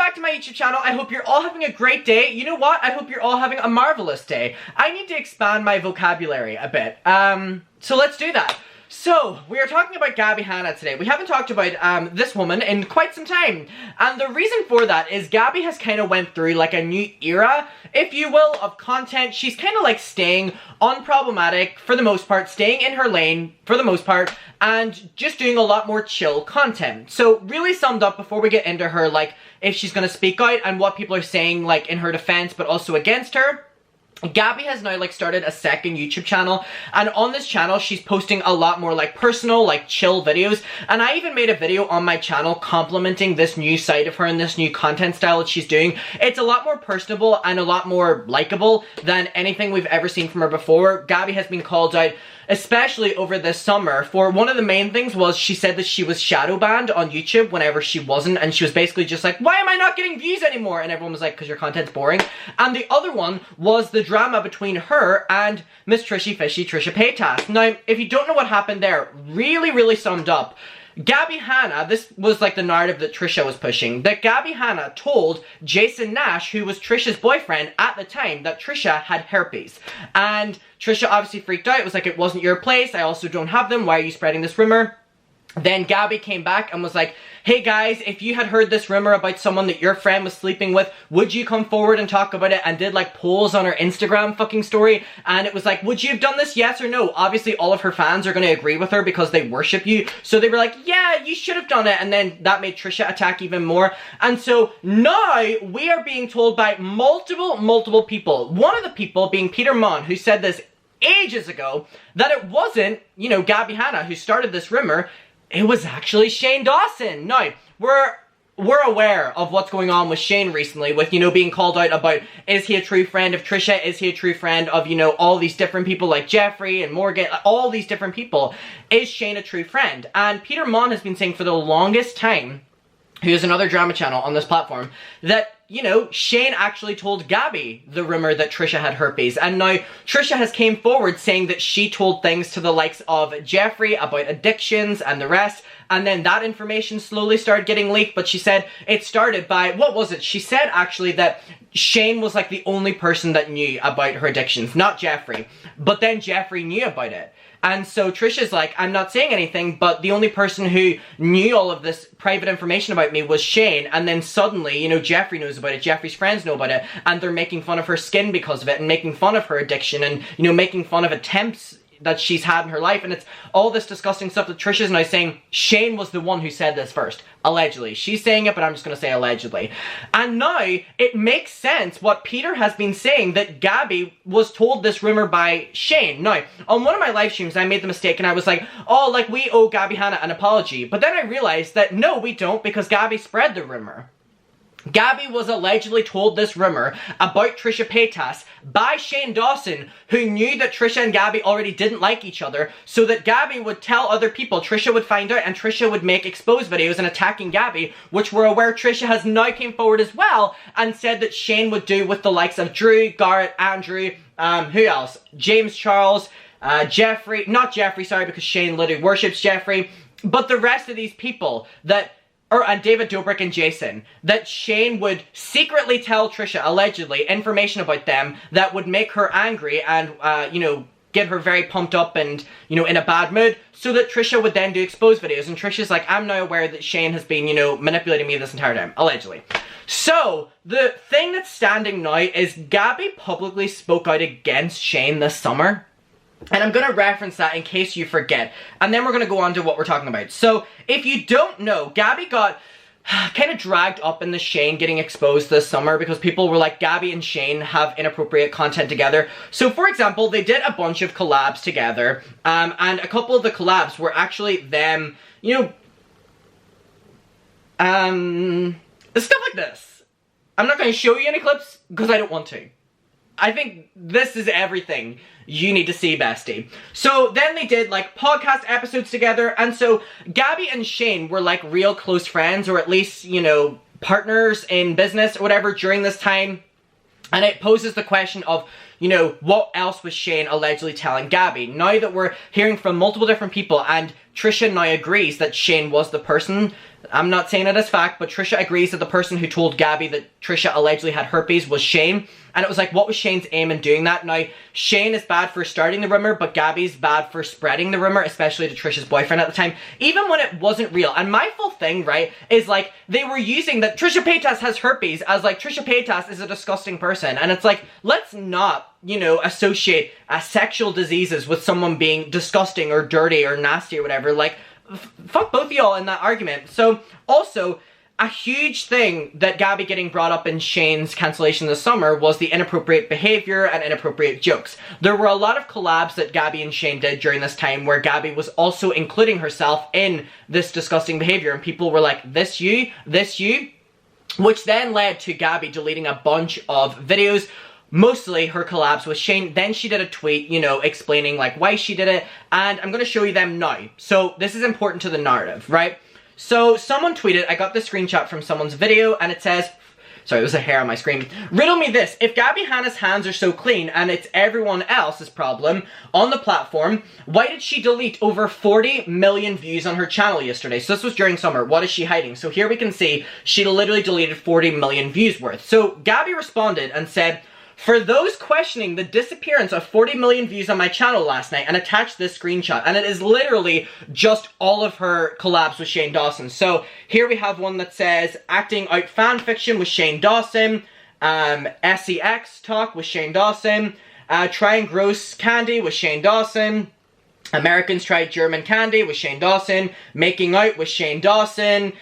back to my YouTube channel. I hope you're all having a great day. You know what? I hope you're all having a marvelous day. I need to expand my vocabulary a bit. So let's do that. So, we are talking about Gabbie Hanna today. We haven't talked about this woman in quite some time. And the reason for that is Gabby has kind of went through like a new era, if you will, of content. She's kind of like staying unproblematic for the most part, staying in her lane for the most part, and just doing a lot more chill content. So, really summed up before we get into her, like, if she's gonna speak out and what people are saying, like, in her defense, but also against her. Gabby has now like started a second YouTube channel, and on this channel she's posting a lot more like personal, like chill videos, and I even made a video on my channel complimenting this new side of her and this new content style that she's doing. It's a lot more personable and a lot more likable than anything we've ever seen from her before. Gabby has been called out, especially over this summer, for one of the main things was she said that she was shadow banned on YouTube whenever she wasn't, and she was basically just like, why am I not getting views anymore? And everyone was like, because your content's boring. And the other one was the drama between her and Miss Trishy Fishy Trisha Paytas. Now, if you don't know what happened there, really summed up, Gabbie Hanna, this was like the narrative that Trisha was pushing, that Gabbie Hanna told Jason Nash, who was Trisha's boyfriend at the time, that Trisha had herpes. And Trisha obviously freaked out. It was like, it wasn't your place. I also don't have them. Why are you spreading this rumor? Then Gabby came back and was like, hey guys, if you had heard this rumor about someone that your friend was sleeping with, would you come forward and talk about it? And did like polls on her Instagram fucking story. And it was like, would you have done this? Yes or no? Obviously all of her fans are going to agree with her because they worship you. So they were like, yeah, you should have done it. And then that made Trisha attack even more. And so now we are being told by multiple people. One of the people being Peter Mon, who said this ages ago, that it wasn't, you know, Gabbie Hanna who started this rumor. It was actually Shane Dawson. Now, we're aware of what's going on with Shane recently, with, you know, being called out about, is he a true friend of Trisha? Is he a true friend of, you know, all these different people like Jeffrey and Morgan, all these different people? Is Shane a true friend? And Peter Mon has been saying for the longest time, who is another drama channel on this platform, that, you know, Shane actually told Gabby the rumor that Trisha had herpes. And now Trisha has came forward saying that she told things to the likes of Jeffrey about addictions and the rest. And then that information slowly started getting leaked. But she said it started by, what was it? She said actually that Shane was like the only person that knew about her addictions, not Jeffrey. But then Jeffrey knew about it. And so Trisha's like, I'm not saying anything, but the only person who knew all of this private information about me was Shane. And then suddenly, you know, Jeffrey knows about it, Jeffrey's friends know about it, and they're making fun of her skin because of it, and making fun of her addiction, and, you know, making fun of attempts that she's had in her life. And it's all this disgusting stuff that Trisha's now saying Shane was the one who said this first. Allegedly. She's saying it, but I'm just going to say allegedly. And now it makes sense what Peter has been saying, that Gabby was told this rumor by Shane. Now, on one of my live streams, I made the mistake and I was like, oh, like, we owe Gabbie Hanna an apology. But then I realized that no, we don't, because Gabby spread the rumor. Gabby was allegedly told this rumor about Trisha Paytas by Shane Dawson, who knew that Trisha and Gabby already didn't like each other, so that Gabby would tell other people, Trisha would find out, and Trisha would make exposed videos and attacking Gabby, which we're aware Trisha has now came forward as well, and said that Shane would do with the likes of Drew, Garrett, Andrew, who else? James Charles, Jeffrey, not Jeffrey, sorry, because Shane literally worships Jeffrey, but the rest of these people that, and David Dobrik and Jason, that Shane would secretly tell Trisha, allegedly, information about them that would make her angry and, you know, get her very pumped up and, you know, in a bad mood, so that Trisha would then do exposed videos. And Trisha's like, I'm now aware that Shane has been, you know, manipulating me this entire time, allegedly. So, the thing that's standing now is Gabby publicly spoke out against Shane this summer. And I'm going to reference that in case you forget. And then we're going to go on to what we're talking about. So, if you don't know, Gabby got kind of dragged up in the Shane getting exposed this summer because people were like, Gabby and Shane have inappropriate content together. So, for example, they did a bunch of collabs together. And a couple of the collabs were actually them, you know, stuff like this. I'm not going to show you any clips because I don't want to. I think this is everything you need to see, bestie. So then they did like podcast episodes together, and so Gabby and Shane were like real close friends, or at least, you know, partners in business or whatever during this time. And it poses the question of, you know, what else was Shane allegedly telling Gabby? Now that we're hearing from multiple different people, and Trisha now agrees that Shane was the person. I'm not saying it as fact, but Trisha agrees that the person who told Gabby that Trisha allegedly had herpes was Shane. And it was like, what was Shane's aim in doing that? Now, Shane is bad for starting the rumor, but Gabby's bad for spreading the rumor, especially to Trisha's boyfriend at the time, even when it wasn't real. And my full thing, right, is like, they were using that Trisha Paytas has herpes as like, Trisha Paytas is a disgusting person. And it's like, let's not, you know, associate sexual diseases with someone being disgusting or dirty or nasty or whatever. Like, fuck both of y'all in that argument. So, also, a huge thing that Gabby getting brought up in Shane's cancellation this summer was the inappropriate behavior and inappropriate jokes. There were a lot of collabs that Gabby and Shane did during this time where Gabby was also including herself in this disgusting behavior, and people were like, this you, which then led to Gabby deleting a bunch of videos, mostly her collabs with Shane. Then she did a tweet, you know, explaining like why she did it, and I'm going to show you them now. So this is important to the narrative, right? So someone tweeted, I got this screenshot from someone's video, and it says, sorry, it was a hair on my screen. Riddle me this, if Gabbie Hanna's hands are so clean and it's everyone else's problem on the platform, why did she delete over 40 million views on her channel yesterday? So this was during summer. What is she hiding? So here we can see she literally deleted 40 million views worth. So Gabby responded and said, for those questioning the disappearance of 40 million views on my channel last night, and attached this screenshot, and it is literally just all of her collabs with Shane Dawson. So here we have one that says, acting out fan fiction with Shane Dawson, SEX talk with Shane Dawson, trying gross candy with Shane Dawson, Americans tried German candy with Shane Dawson, making out with Shane Dawson,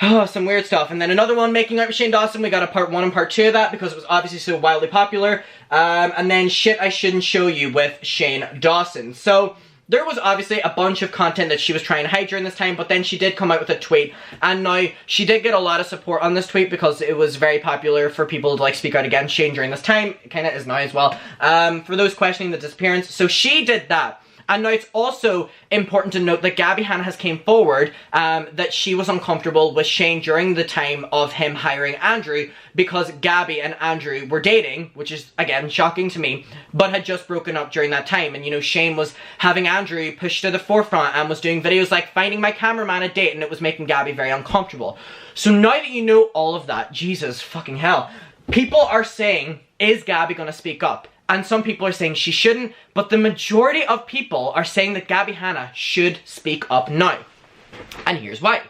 oh, some weird stuff. And then another one, making out with Shane Dawson. We got a part 1 and part 2 of that because it was obviously so wildly popular. And then shit I shouldn't show you with Shane Dawson. So there was obviously a bunch of content that she was trying to hide during this time, but then she did come out with a tweet. And now she did get a lot of support on this tweet because it was very popular for people to like speak out against Shane during this time. It kind of is now as well. For those questioning the disappearance. So she did that. And now it's also important to note that Gabbie Hanna has came forward that she was uncomfortable with Shane during the time of him hiring Andrew because Gabby and Andrew were dating, which is, again, shocking to me, but had just broken up during that time. And, you know, Shane was having Andrew pushed to the forefront and was doing videos like finding my cameraman a date, and it was making Gabby very uncomfortable. So now that you know all of that, Jesus fucking hell, people are saying, is Gabby going to speak up? And some people are saying she shouldn't, but the majority of people are saying that Gabbie Hanna should speak up now. And here's why.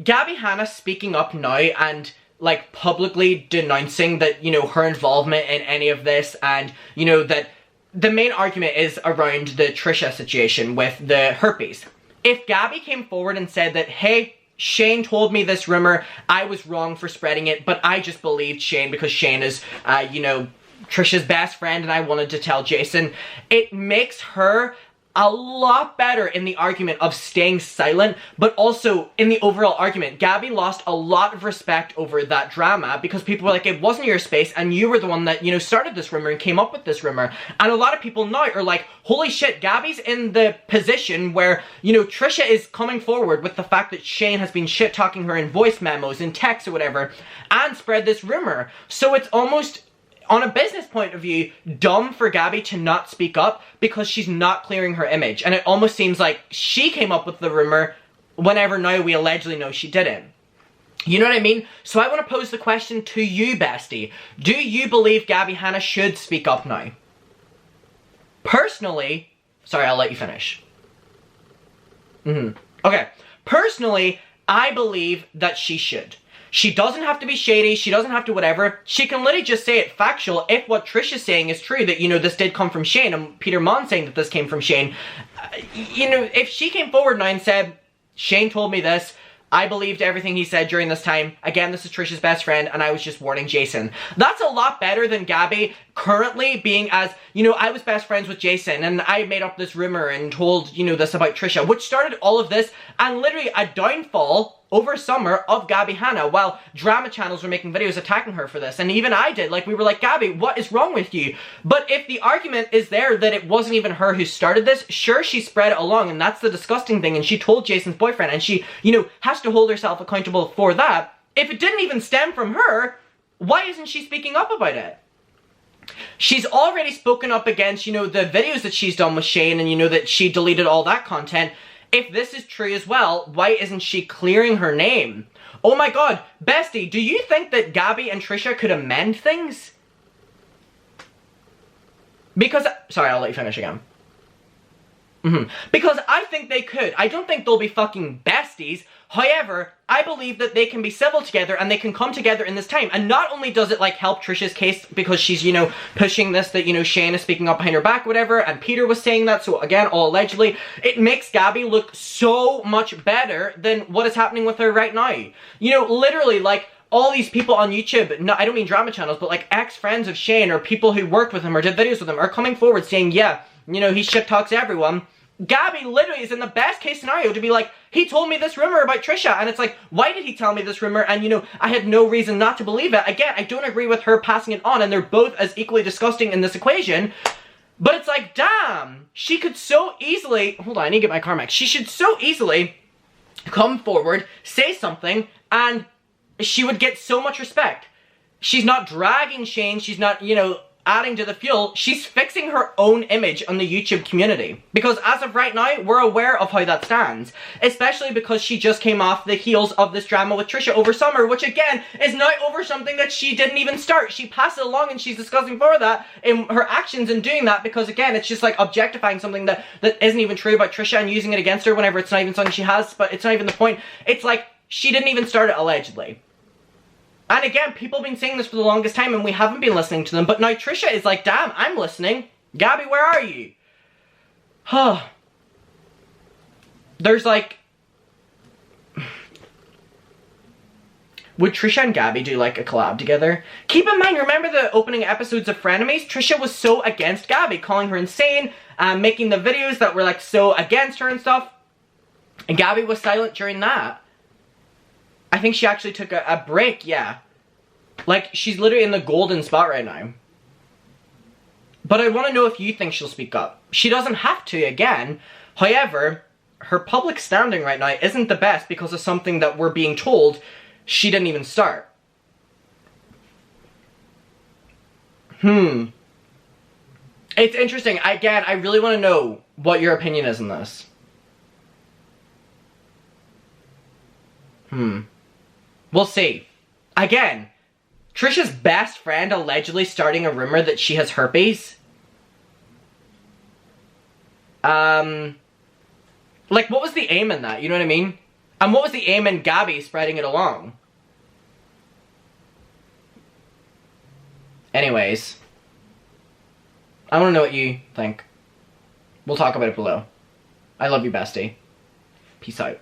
Gabbie Hanna speaking up now and like publicly denouncing that, you know, her involvement in any of this, and, you know, that the main argument is around the Trisha situation with the herpes. If Gabby came forward and said that, hey, Shane told me this rumor, I was wrong for spreading it, but I just believed Shane because Shane is, you know, Trisha's best friend and I wanted to tell Jason, it makes her a lot better in the argument of staying silent, but also in the overall argument. Gabby lost a lot of respect over that drama because people were like, it wasn't your space and you were the one that, you know, started this rumor and came up with this rumor. And a lot of people now are like, holy shit, Gabby's in the position where, you know, Trisha is coming forward with the fact that Shane has been shit-talking her in voice memos, in text or whatever, and spread this rumor. So it's almost, on a business point of view, dumb for Gabby to not speak up because she's not clearing her image. And it almost seems like she came up with the rumor whenever now we allegedly know she didn't. You know what I mean? So I want to pose the question to you, bestie. Do you believe Gabbie Hanna should speak up now? Personally, sorry, I'll let you finish. Okay. Personally, I believe that she should. She doesn't have to be shady, she doesn't have to whatever. She can literally just say it factual if what Trish is saying is true, that, you know, this did come from Shane, and Peter Mon saying that this came from Shane. You know, if she came forward now and said, Shane told me this, I believed everything he said during this time. Again, this is Trish's best friend, and I was just warning Jason. That's a lot better than Gabby currently being as, you know, I was best friends with Jason, and I made up this rumor and told, you know, this about Trisha, which started all of this, and literally a downfall over summer of Gabbie Hanna, while drama channels were making videos attacking her for this. And even I did. Like, we were like, Gabby, what is wrong with you? But if the argument is there that it wasn't even her who started this, sure, she spread it along, and that's the disgusting thing, and she told Jason's boyfriend, and she, you know, has to hold herself accountable for that. If it didn't even stem from her, why isn't she speaking up about it? She's already spoken up against, you know, the videos that she's done with Shane, and, you know, that she deleted all that content. if this is true as well, why isn't she clearing her name? Oh my god, bestie, do you think that Gabby and Trisha could amend things? Because, sorry, I'll let you finish again. Because I think they could. I don't think they'll be fucking besties. However, I believe that they can be civil together and they can come together in this time. And not only does it, like, help Trisha's case because she's, you know, pushing this that, you know, Shane is speaking up behind her back, whatever, and Peter was saying that, so again, all allegedly, it makes Gabby look so much better than what is happening with her right now. You know, literally, like, all these people on YouTube, no, I don't mean drama channels, but like ex-friends of Shane or people who worked with him or did videos with him are coming forward saying, yeah, you know, he shit talks everyone. Gabby literally is in the best case scenario to be like, he told me this rumor about Trisha, and it's like, why did he tell me this rumor? And you know, I had no reason not to believe it. Again, I don't agree with her passing it on, and they're both as equally disgusting in this equation. But it's like, damn, she could so easily, hold on, I need to get my Carmex. She should so easily come forward, say something, and she would get so much respect. She's not dragging Shane, she's not, you know, adding to the fuel, she's fixing her own image on the YouTube community. Because as of right now, we're aware of how that stands. Especially because she just came off the heels of this drama with Trisha over summer, which again, is now over something that she didn't even start. She passed it along and she's discussing for that in her actions in doing that because again, it's just like objectifying something that isn't even true about Trisha and using it against her whenever it's not even something she has, but it's not even the point. It's like, she didn't even start it allegedly. And again, people have been saying this for the longest time and we haven't been listening to them. But now Trisha is like, damn, I'm listening. Gabby, where are you? Huh. There's like... Would Trisha and Gabby do like a collab together? Keep in mind, remember the opening episodes of Frenemies? Trisha was so against Gabby, calling her insane, making the videos that were like so against her and stuff. And Gabby was silent during that. I think she actually took a break, yeah. Like, she's literally in the golden spot right now. But I want to know if you think she'll speak up. She doesn't have to, again. However, her public standing right now isn't the best because of something that we're being told she didn't even start. It's interesting. Again, I really want to know what your opinion is on this. We'll see. Again, Trisha's best friend allegedly starting a rumor that she has herpes. Like, what was the aim in that? You know what I mean? And what was the aim in Gabby spreading it along? Anyways. I want to know what you think. We'll talk about it below. I love you, bestie. Peace out.